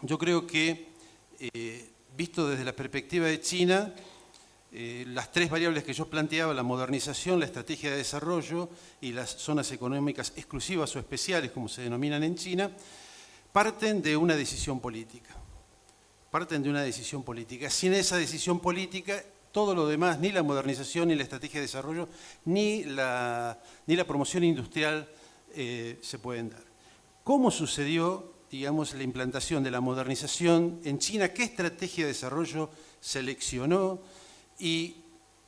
yo creo que, visto desde la perspectiva de China, las tres variables que yo planteaba, la modernización, la estrategia de desarrollo y las zonas económicas exclusivas o especiales, como se denominan en China, parten de una decisión política. Parten de una decisión política. Sin esa decisión política, todo lo demás, ni la modernización, ni la estrategia de desarrollo, ni la promoción industrial se pueden dar. ¿Cómo sucedió, digamos, la implantación de la modernización en China? ¿Qué estrategia de desarrollo seleccionó? ¿Y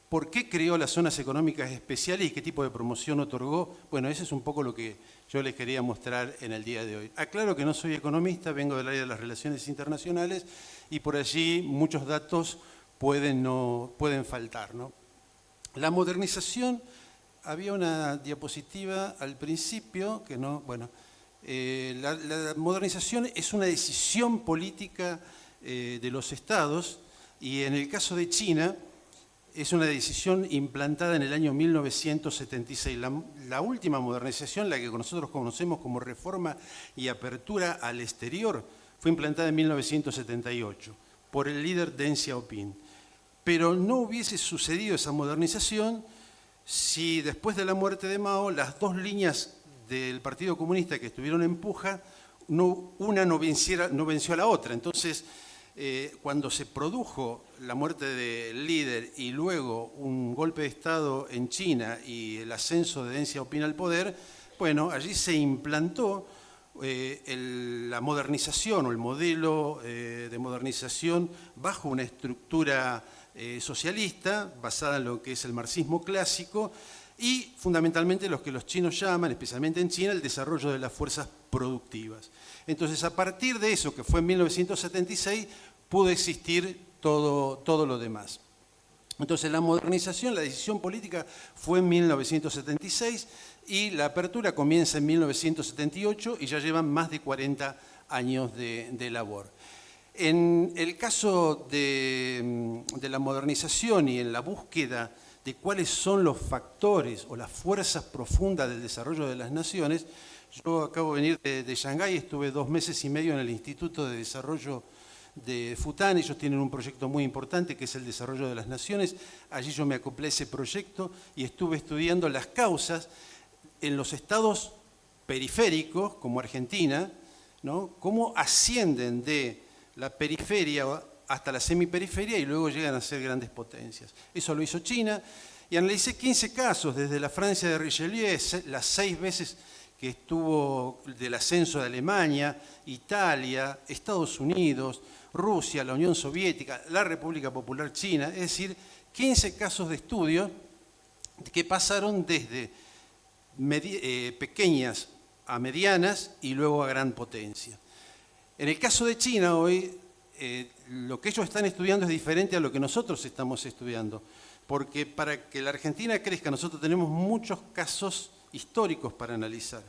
por qué creó las zonas económicas especiales y qué tipo de promoción otorgó? Bueno, eso es un poco lo que yo les quería mostrar en el día de hoy. Aclaro que no soy economista, vengo del área de las relaciones internacionales y por allí muchos datos pueden faltar, ¿no? La modernización, había una diapositiva al principio que no, bueno, la modernización es una decisión política de los estados y en el caso de China es una decisión implantada en el año 1976. La última modernización, la que nosotros conocemos como reforma y apertura al exterior, fue implantada en 1978 por el líder Deng Xiaoping. Pero no hubiese sucedido esa modernización si después de la muerte de Mao las dos líneas del Partido Comunista que estuvieron en puja, una no venció a la otra. Entonces, cuando se produjo la muerte del líder y luego un golpe de Estado en China y el ascenso de Deng Xiaoping al poder, bueno, allí se implantó la modernización o el modelo de modernización bajo una estructura socialista basada en lo que es el marxismo clásico y fundamentalmente lo que los chinos llaman, especialmente en China, el desarrollo de las fuerzas productivas. Entonces, a partir de eso, que fue en 1976, pudo existir todo lo demás. Entonces, la modernización, la decisión política fue en 1976 y la apertura comienza en 1978 y ya llevan más de 40 años de labor. En el caso de la modernización y en la búsqueda de cuáles son los factores o las fuerzas profundas del desarrollo de las naciones, yo acabo de venir de Shanghái, estuve 2 meses y medio en el Instituto de Desarrollo de Futan. Ellos tienen un proyecto muy importante que es el desarrollo de las naciones. Allí yo me acoplé a ese proyecto y estuve estudiando las causas en los estados periféricos, como Argentina, ¿no? Cómo ascienden de la periferia hasta la semiperiferia y luego llegan a ser grandes potencias. Eso lo hizo China y analicé 15 casos, desde la Francia de Richelieu, las 6 veces que estuvo del ascenso de Alemania, Italia, Estados Unidos, Rusia, la Unión Soviética, la República Popular China, es decir, 15 casos de estudio que pasaron desde pequeñas a medianas y luego a gran potencia. En el caso de China hoy, lo que ellos están estudiando es diferente a lo que nosotros estamos estudiando, porque para que la Argentina crezca nosotros tenemos muchos casos históricos para analizar,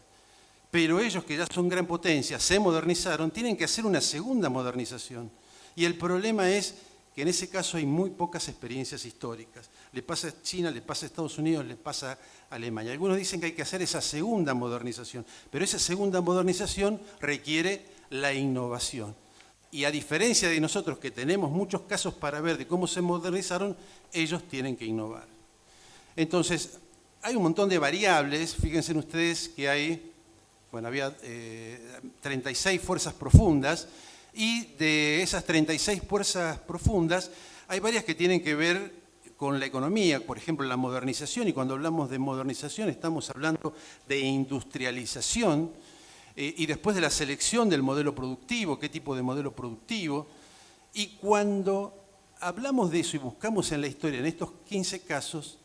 pero ellos que ya son gran potencia, se modernizaron, tienen que hacer una segunda modernización y el problema es que en ese caso hay muy pocas experiencias históricas. Le pasa a China, le pasa a Estados Unidos, le pasa a Alemania. Algunos dicen que hay que hacer esa segunda modernización, pero esa segunda modernización requiere la innovación. Y a diferencia de nosotros que tenemos muchos casos para ver de cómo se modernizaron, ellos tienen que innovar. Entonces, hay un montón de variables. Fíjense ustedes que hay, bueno, había 36 fuerzas profundas y de esas 36 fuerzas profundas hay varias que tienen que ver con la economía, por ejemplo, la modernización, y cuando hablamos de modernización estamos hablando de industrialización, y después de la selección del modelo productivo, qué tipo de modelo productivo. Y cuando hablamos de eso y buscamos en la historia, en estos 15 casos,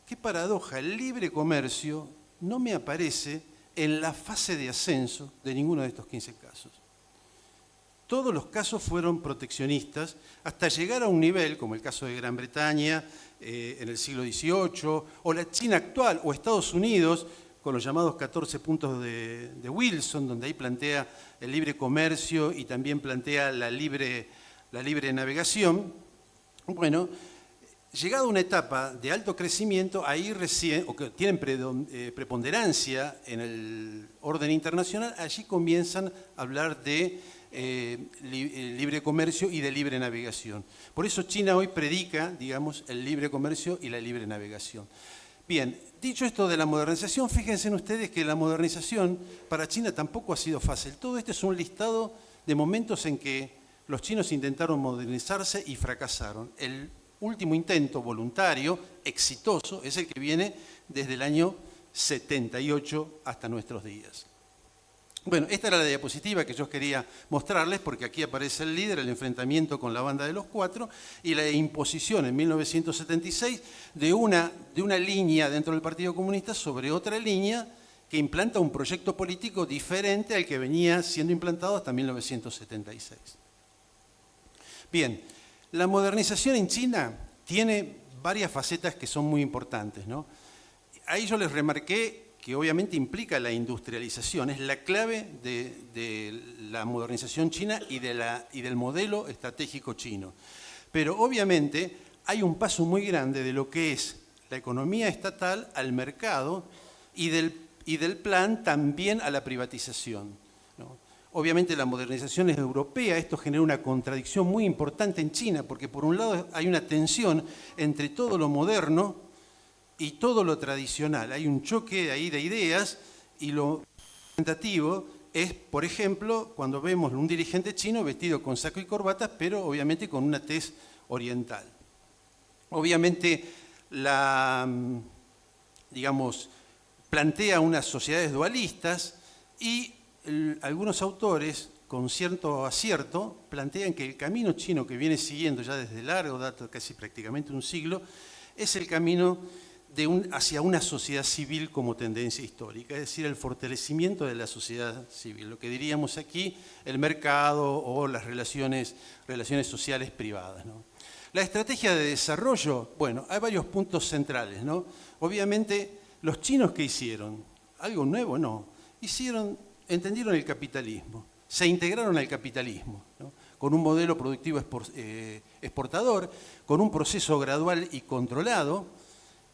qué paradoja, el libre comercio no me aparece en la fase de ascenso de ninguno de estos 15 casos. Todos los casos fueron proteccionistas hasta llegar a un nivel, como el caso de Gran Bretaña en el siglo XVIII, o la China actual, o Estados Unidos, con los llamados 14 puntos de Wilson, donde ahí plantea el libre comercio y también plantea la libre navegación. Bueno, llegado a una etapa de alto crecimiento, ahí recién, o que tienen preponderancia en el orden internacional, allí comienzan a hablar de libre comercio y de libre navegación. Por eso China hoy predica, digamos, el libre comercio y la libre navegación. Bien, dicho esto de la modernización, fíjense ustedes que la modernización para China tampoco ha sido fácil. Todo esto es un listado de momentos en que los chinos intentaron modernizarse y fracasaron. El último intento voluntario, exitoso, es el que viene desde el año 78 hasta nuestros días. Bueno, esta era la diapositiva que yo quería mostrarles porque aquí aparece el líder, el enfrentamiento con la banda de los cuatro y la imposición en 1976 de una línea dentro del Partido Comunista sobre otra línea que implanta un proyecto político diferente al que venía siendo implantado hasta 1976. Bien, la modernización en China tiene varias facetas que son muy importantes, ¿no? Ahí yo les remarqué que obviamente implica la industrialización, es la clave de la modernización china y del modelo estratégico chino. Pero obviamente hay un paso muy grande de lo que es la economía estatal al mercado y del plan también a la privatización, ¿no? Obviamente la modernización es europea, esto genera una contradicción muy importante en China, porque por un lado hay una tensión entre todo lo moderno y todo lo tradicional. Hay un choque ahí de ideas y lo representativo es, por ejemplo, cuando vemos un dirigente chino vestido con saco y corbata, pero obviamente con una tez oriental. Obviamente, digamos, plantea unas sociedades dualistas y algunos autores, con cierto acierto, plantean que el camino chino que viene siguiendo ya desde largo dato, casi prácticamente un siglo, es el camino hacia una sociedad civil como tendencia histórica, es decir, el fortalecimiento de la sociedad civil, lo que diríamos aquí, el mercado o las relaciones sociales privadas, ¿no? La estrategia de desarrollo, bueno, hay varios puntos centrales, ¿no? Obviamente, los chinos, ¿qué hicieron? ¿Algo nuevo? No. Entendieron el capitalismo, se integraron al capitalismo, ¿no? Con un modelo productivo exportador, con un proceso gradual y controlado,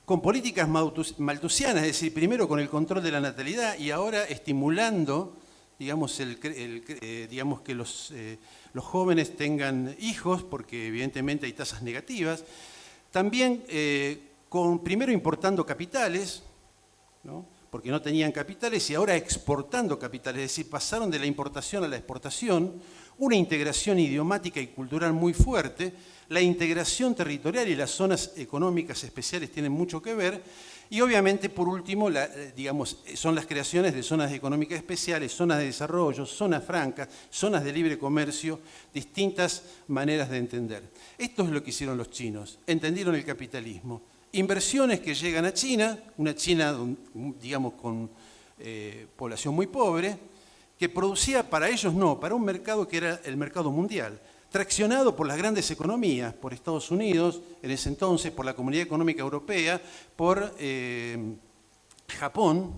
con políticas malthusianas, es decir, primero con el control de la natalidad y ahora estimulando, digamos, digamos que los jóvenes tengan hijos, porque evidentemente hay tasas negativas. También primero importando capitales, ¿no? Porque no tenían capitales y ahora exportando capitales, es decir, pasaron de la importación a la exportación, una integración idiomática y cultural muy fuerte, la integración territorial y las zonas económicas especiales tienen mucho que ver, y obviamente, por último, digamos, son las creaciones de zonas económicas especiales, zonas de desarrollo, zonas francas, zonas de libre comercio, distintas maneras de entender. Esto es lo que hicieron los chinos, entendieron el capitalismo. Inversiones que llegan a China, una China, digamos, con población muy pobre, que producía para ellos no, para un mercado que era el mercado mundial, traccionado por las grandes economías, por Estados Unidos, en ese entonces, por la Comunidad Económica Europea, por Japón,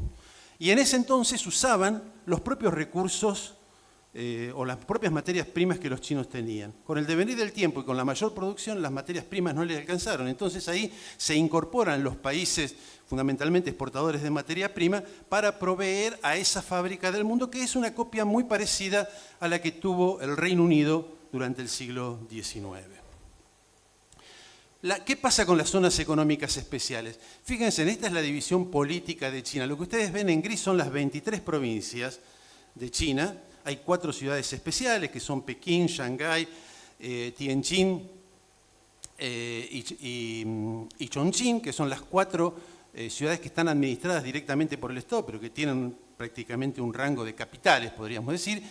y en ese entonces usaban los propios recursos o las propias materias primas que los chinos tenían. Con el devenir del tiempo y con la mayor producción, las materias primas no les alcanzaron. Entonces ahí se incorporan los países fundamentalmente exportadores de materia prima para proveer a esa fábrica del mundo, que es una copia muy parecida a la que tuvo el Reino Unido durante el siglo XIX. ¿Qué pasa con las zonas económicas especiales? Fíjense, esta es la división política de China. Lo que ustedes ven en gris son las 23 provincias de China. Hay 4 ciudades especiales, que son Pekín, Shanghái, Tianjin y Chongqing, que son las 4 ciudades que están administradas directamente por el Estado, pero que tienen prácticamente un rango de capitales, podríamos decir,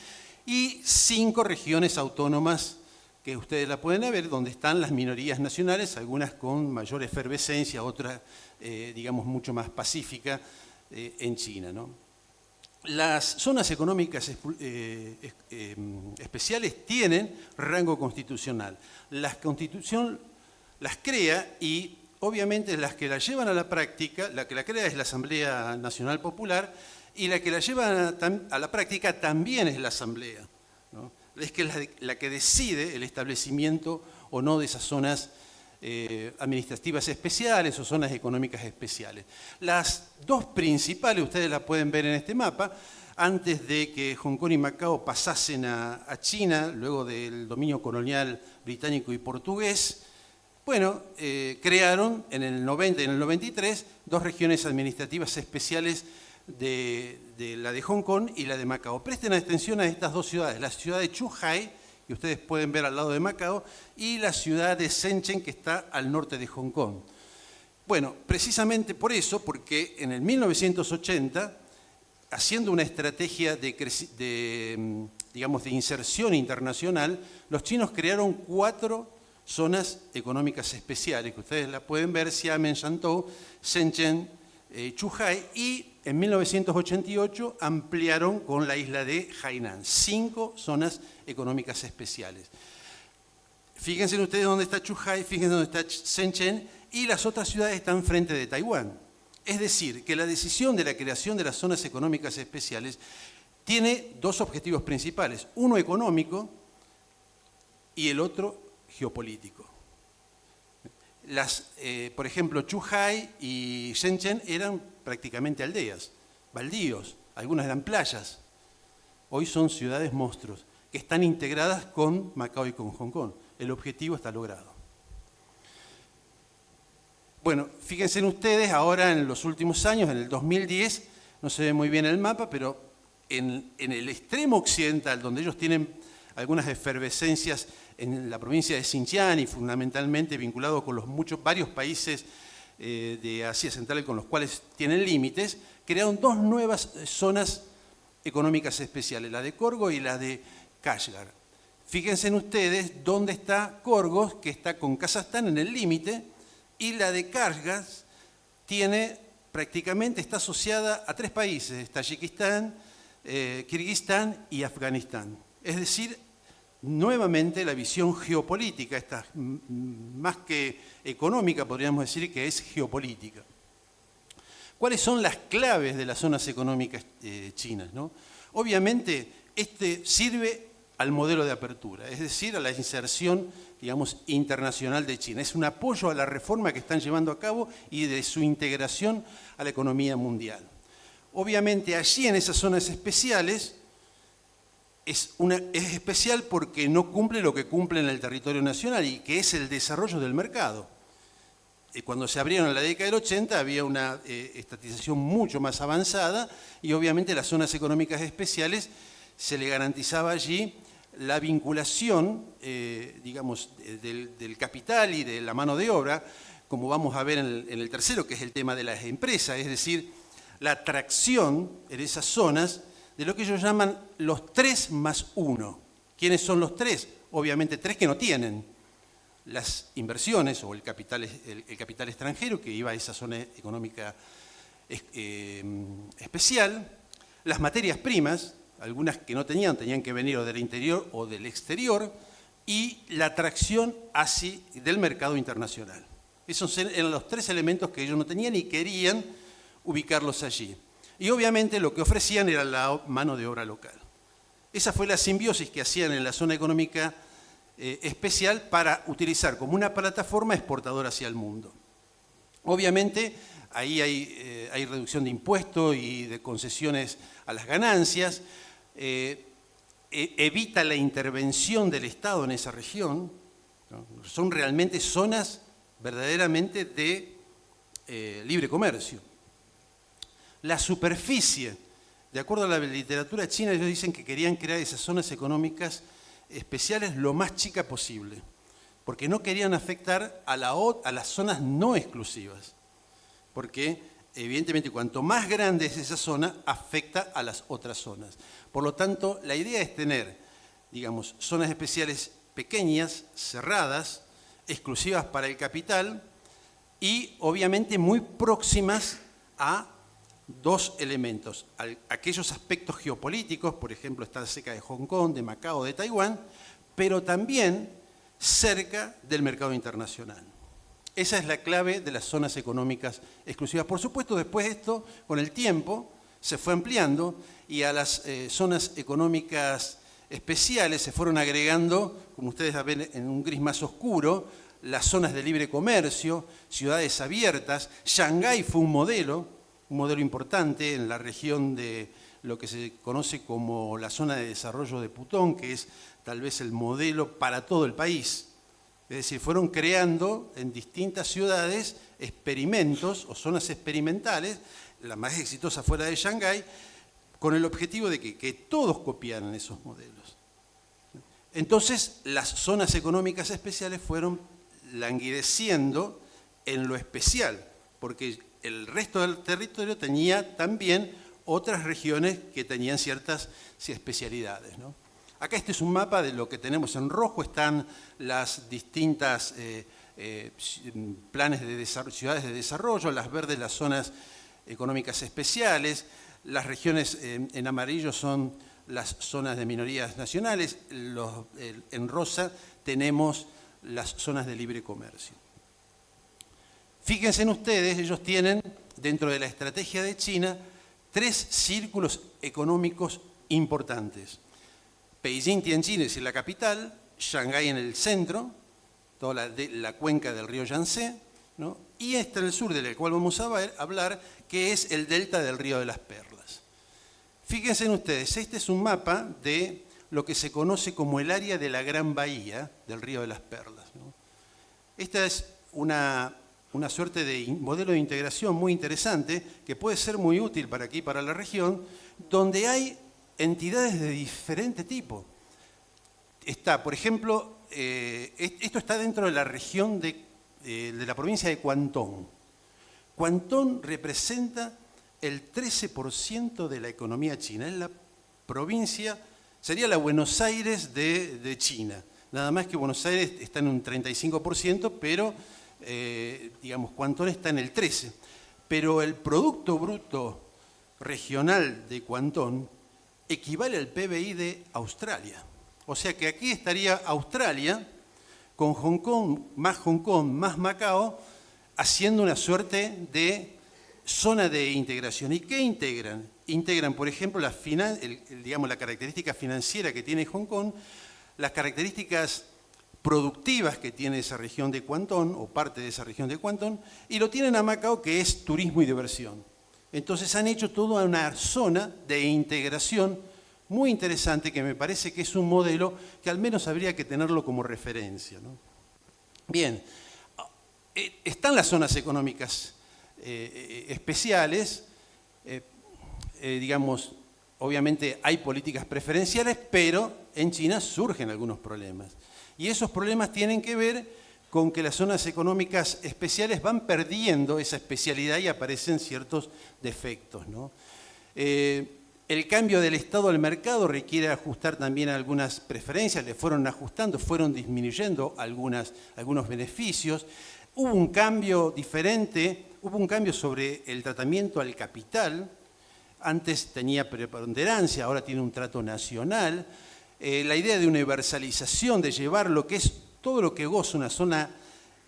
y 5 regiones autónomas que ustedes la pueden ver, donde están las minorías nacionales, algunas con mayor efervescencia, otras, digamos, mucho más pacífica en China, ¿no? Las zonas económicas especiales tienen rango constitucional. La Constitución las crea y obviamente las que la llevan a la práctica, la que la crea es la Asamblea Nacional Popular y la que la lleva a la práctica también es la Asamblea, ¿no? Es que la que decide el establecimiento o no de esas zonas administrativas especiales o zonas económicas especiales. Las 2 principales, ustedes las pueden ver en este mapa, antes de que Hong Kong y Macao pasasen a China, luego del dominio colonial británico y portugués, bueno, crearon en el 90 y en el 93 dos regiones administrativas especiales de la de Hong Kong y la de Macao. Presten atención a estas dos ciudades, la ciudad de Zhuhai, que ustedes pueden ver al lado de Macao, y la ciudad de Shenzhen, que está al norte de Hong Kong. Bueno, precisamente por eso, porque en el 1980, haciendo una estrategia de inserción internacional, los chinos crearon 4 zonas económicas especiales, que ustedes la pueden ver: Xiamen, Shantou, Shenzhen, Zhuhai, y en 1988 ampliaron con la isla de Hainan, 5 zonas económicas especiales. Fíjense ustedes dónde está Zhuhai, fíjense dónde está Shenzhen, y las otras ciudades están frente de Taiwán. Es decir, que la decisión de la creación de las zonas económicas especiales tiene 2 objetivos principales, uno económico y el otro geopolítico. Por ejemplo, Zhuhai y Shenzhen eran prácticamente aldeas, baldíos, algunas eran playas. Hoy son ciudades monstruos que están integradas con Macao y con Hong Kong. El objetivo está logrado. Bueno, fíjense ustedes, ahora en los últimos años, en el 2010, no se ve muy bien el mapa, pero en el extremo occidental, donde ellos tienen algunas efervescencias en la provincia de Xinjiang y fundamentalmente vinculado con varios países de Asia Central con los cuales tienen límites, crearon 2 nuevas zonas económicas especiales, la de Korgo y la de Kashgar. Fíjense ustedes dónde está Korgo, que está con Kazajstán en el límite, y la de Kashgar prácticamente está asociada a 3 países, Tayikistán, Kirguistán y Afganistán. Es decir, nuevamente la visión geopolítica, esta más que económica, podríamos decir que es geopolítica. ¿Cuáles son las claves de las zonas económicas chinas, ¿no? Obviamente, sirve al modelo de apertura, es decir, a la inserción, digamos, internacional de China. Es un apoyo a la reforma que están llevando a cabo y de su integración a la economía mundial. Obviamente, allí en esas zonas especiales, es especial porque no cumple lo que cumple en el territorio nacional y que es el desarrollo del mercado. Cuando se abrieron en la década del 80 había una estatización mucho más avanzada y obviamente las zonas económicas especiales se le garantizaba allí la vinculación, digamos, del capital y de la mano de obra, como vamos a ver en el tercero, que es el tema de las empresas, es decir, la atracción en esas zonas de lo que ellos llaman los 3+1. ¿Quiénes son los 3? Obviamente 3 que no tienen: las inversiones o el capital extranjero que iba a esa zona económica especial, las materias primas, algunas que no tenían que venir o del interior o del exterior, y la atracción del mercado internacional. Esos eran los 3 elementos que ellos no tenían y querían ubicarlos allí. Y obviamente lo que ofrecían era la mano de obra local. Esa fue la simbiosis que hacían en la zona económica especial para utilizar como una plataforma exportadora hacia el mundo. Obviamente ahí hay reducción de impuestos y de concesiones a las ganancias, evita la intervención del Estado en esa región, ¿no? Son realmente zonas verdaderamente de libre comercio. La superficie, de acuerdo a la literatura china, ellos dicen que querían crear esas zonas económicas especiales lo más chica posible, porque no querían afectar a las zonas no exclusivas, porque evidentemente cuanto más grande es esa zona, afecta a las otras zonas. Por lo tanto, la idea es tener, digamos, zonas especiales pequeñas, cerradas, exclusivas para el capital y obviamente muy próximas a 2 elementos: aquellos aspectos geopolíticos, por ejemplo, estar cerca de Hong Kong, de Macao, de Taiwán, pero también cerca del mercado internacional. Esa es la clave de las zonas económicas exclusivas. Por supuesto, después esto, con el tiempo, se fue ampliando y a las zonas económicas especiales se fueron agregando, como ustedes ven en un gris más oscuro, las zonas de libre comercio, ciudades abiertas. Shanghái fue un modelo importante en la región de lo que se conoce como la zona de desarrollo de Putón, que es tal vez el modelo para todo el país. Es decir, fueron creando en distintas ciudades experimentos o zonas experimentales, la más exitosa fuera de Shanghái, con el objetivo de que todos copiaran esos modelos. Entonces, las zonas económicas especiales fueron languideciendo en lo especial, porque el resto del territorio tenía también otras regiones que tenían ciertas especialidades, ¿no? Acá este es un mapa de lo que tenemos en rojo, están las distintas planes de desarrollo, ciudades de desarrollo, las verdes las zonas económicas especiales, las regiones en amarillo son las zonas de minorías nacionales, en rosa tenemos las zonas de libre comercio. Fíjense en ustedes, ellos tienen dentro de la estrategia de China 3 círculos económicos importantes. Beijing, Tianjin, es decir, la capital, Shanghái en el centro, toda la cuenca del río Yangtze, ¿no? Y en el sur, del cual vamos a hablar, que es el delta del río de las Perlas. Fíjense en ustedes, este es un mapa de lo que se conoce como el área de la Gran Bahía del río de las Perlas, ¿no? Esta es una suerte de modelo de integración muy interesante que puede ser muy útil para aquí, para la región, donde hay entidades de diferente tipo. Está, por ejemplo, esto está dentro de la región de la provincia de Guangdong. Guangdong representa el 13% de la economía china. Es la provincia, sería la Buenos Aires de China. Nada más que Buenos Aires está en un 35%, pero digamos, Guangdong está en el 13%. Pero el Producto Bruto Regional de Guangdong equivale al PBI de Australia. O sea que aquí estaría Australia con Hong Kong más Macao, haciendo una suerte de zona de integración. ¿Y qué integran? Integran, por ejemplo, digamos, la característica financiera que tiene Hong Kong, las características productivas que tiene esa región de Guangdong, o parte de esa región de Guangdong, y lo tienen a Macao, que es turismo y diversión. Entonces han hecho toda una zona de integración muy interesante, que me parece que es un modelo que al menos habría que tenerlo como referencia, ¿no? Bien, están las zonas económicas especiales, digamos, obviamente hay políticas preferenciales, pero en China surgen algunos problemas. Y esos problemas tienen que ver con que las zonas económicas especiales van perdiendo esa especialidad y aparecen ciertos defectos, ¿no? El cambio del Estado al mercado requiere ajustar también algunas preferencias, le fueron ajustando, fueron disminuyendo algunos beneficios. Hubo un cambio diferente, hubo un cambio sobre el tratamiento al capital. Antes tenía preponderancia, ahora tiene un trato nacional. La idea de universalización, de llevar lo que es todo lo que goza una zona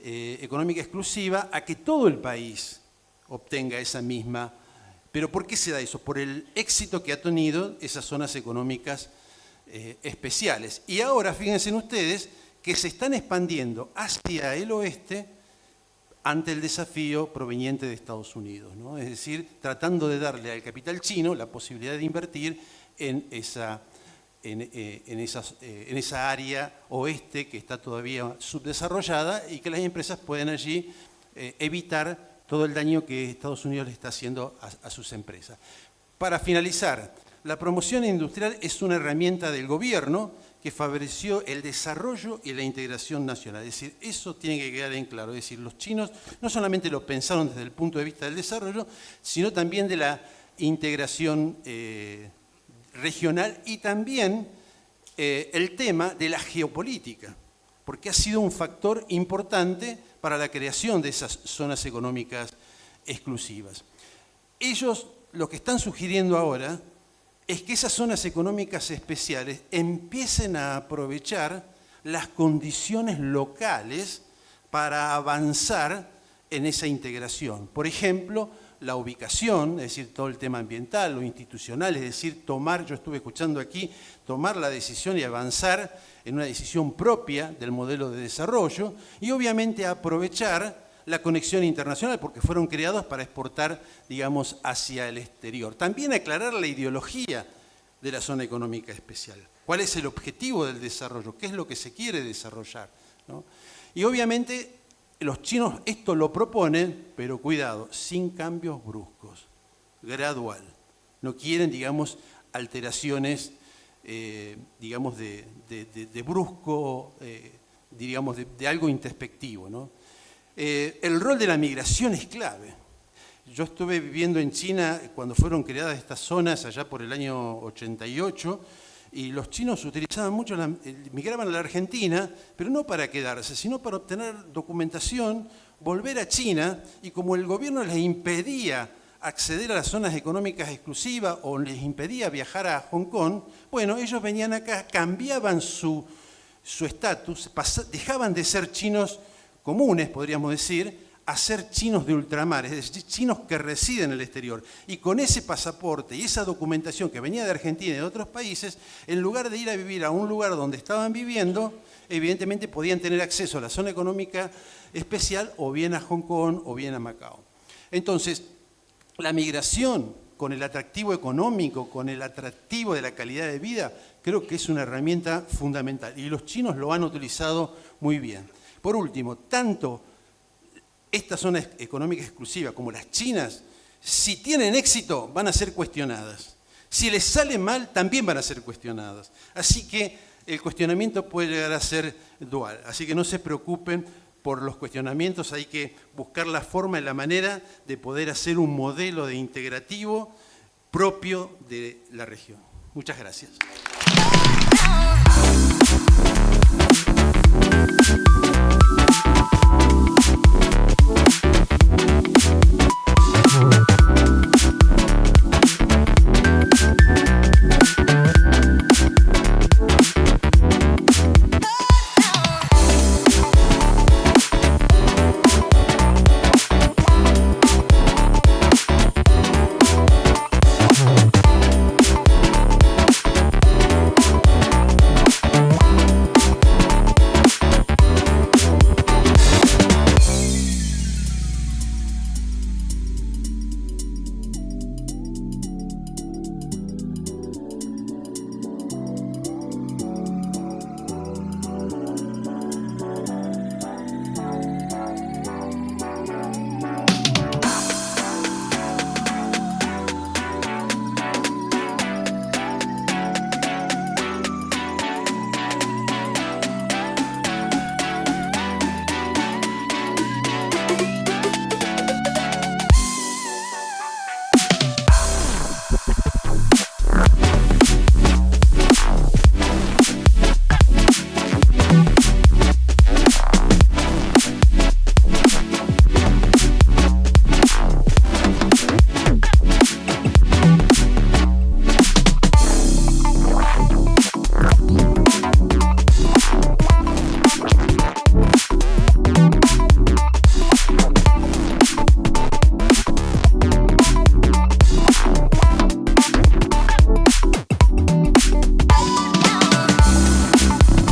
económica exclusiva a que todo el país obtenga esa misma. ¿Pero por qué se da eso? Por el éxito que ha tenido esas zonas económicas especiales. Y ahora, fíjense ustedes, que se están expandiendo hacia el oeste ante el desafío proveniente de Estados Unidos, ¿no? Es decir, tratando de darle al capital chino la posibilidad de invertir en esa área oeste que está todavía subdesarrollada y que las empresas pueden allí evitar todo el daño que Estados Unidos le está haciendo a sus empresas. Para finalizar, la promoción industrial es una herramienta del gobierno que favoreció el desarrollo y la integración nacional. Es decir, eso tiene que quedar en claro. Es decir, los chinos no solamente lo pensaron desde el punto de vista del desarrollo, sino también de la integración regional y también el tema de la geopolítica, porque ha sido un factor importante para la creación de esas zonas económicas exclusivas. Ellos lo que están sugiriendo ahora es que esas zonas económicas especiales empiecen a aprovechar las condiciones locales para avanzar en esa integración. Por ejemplo, la ubicación, es decir, todo el tema ambiental, lo institucional, es decir, yo estuve escuchando aquí, tomar la decisión y avanzar en una decisión propia del modelo de desarrollo y obviamente aprovechar la conexión internacional, porque fueron creados para exportar, digamos, hacia el exterior. También aclarar la ideología de la zona económica especial. ¿Cuál es el objetivo del desarrollo? ¿Qué es lo que se quiere desarrollar? ¿No? Y obviamente los chinos esto lo proponen, pero cuidado, sin cambios bruscos, gradual. No quieren, digamos, alteraciones, digamos, de brusco, digamos, de algo introspectivo, ¿no? El rol de la migración es clave. Yo estuve viviendo en China cuando fueron creadas estas zonas, allá por el año 88, y los chinos utilizaban mucho, migraban a la Argentina, pero no para quedarse, sino para obtener documentación, volver a China, y como el gobierno les impedía acceder a las zonas económicas exclusivas o les impedía viajar a Hong Kong, bueno, ellos venían acá, cambiaban su estatus, dejaban de ser chinos comunes, podríamos decir, a ser chinos de ultramar, es decir, chinos que residen en el exterior. Y con ese pasaporte y esa documentación que venía de Argentina y de otros países, en lugar de ir a vivir a un lugar donde estaban viviendo, evidentemente podían tener acceso a la zona económica especial o bien a Hong Kong o bien a Macao. Entonces, la migración con el atractivo económico, con el atractivo de la calidad de vida, creo que es una herramienta fundamental y los chinos lo han utilizado muy bien. Por último, tanto esta zona económica exclusiva como las chinas, si tienen éxito, van a ser cuestionadas. Si les sale mal, también van a ser cuestionadas. Así que el cuestionamiento puede llegar a ser dual. Así que no se preocupen por los cuestionamientos, hay que buscar la forma y la manera de poder hacer un modelo de integrativo propio de la región. Muchas gracias.